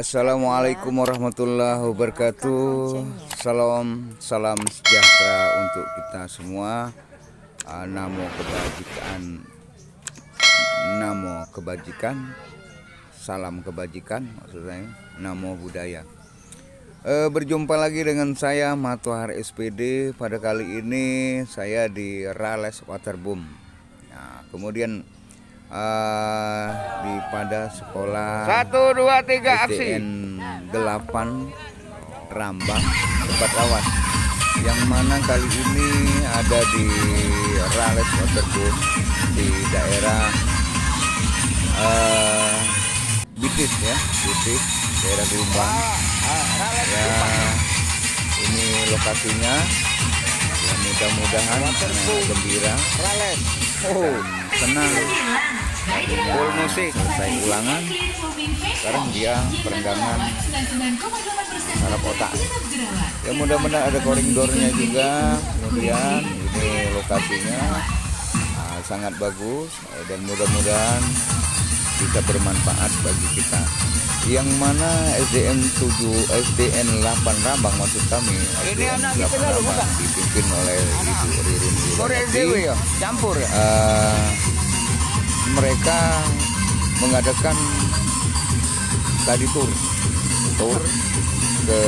Assalamualaikum warahmatullahi wabarakatuh. Salam sejahtera untuk kita semua. Namo kebajikan, salam kebajikan, maksudnya namo budaya. Berjumpa lagi dengan saya Matohar SPD. Pada kali ini saya di Rales Waterboom. Nah, kemudian pada sekolah 1, 2, 3 aksi SDN 8 Rambang tempat awas, yang mana kali ini ada di Rales Waterboom di daerah Bitis ya, Bitis, daerah Gelombang ya. Ini lokasinya ya, mudah-mudahan gembira, senang, full musik, selesai ulangan. Sekarang dia perenggangan harap otak ya, mudah-mudahan ada koridornya juga. Kemudian ini lokasinya sangat bagus dan mudah-mudahan bisa bermanfaat bagi kita. Yang mana SDN 8 Rambang maksud kami, SDN 8 Rambang dipimpin oleh Ibu Ririn Wilayati. campur ya. Mereka mengadakan tadi tur ke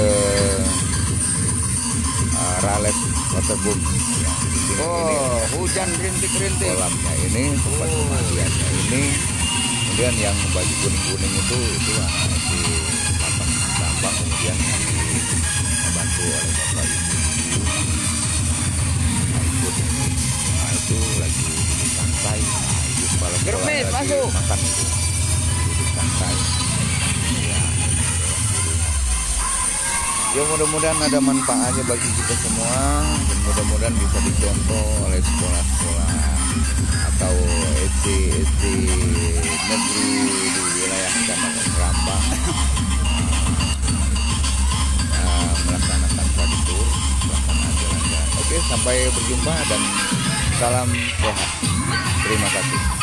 Rales Waterboom ya. Ini Hujan rintik-rintik. kolamnya ini, tempat pemandiannya ini. Kemudian yang baju kuning-kuning itu anak di 8 Rambang, kemudian dibantu oleh Bapak Ibu. Nah, itu lagi duduk santai. Ibu kepala sekolah lagi makan itu, duduk santai. Ya mudah-mudahan ada manfaatnya bagi kita semua, dan mudah-mudahan bisa dicontoh oleh sekolah-sekolah atau SD negeri di wilayah Kecamatan Rambang melaksanakan tadi tur, pelaksanaan jalan-jalan. Oke, sampai berjumpa dan salam sehat. Terima kasih.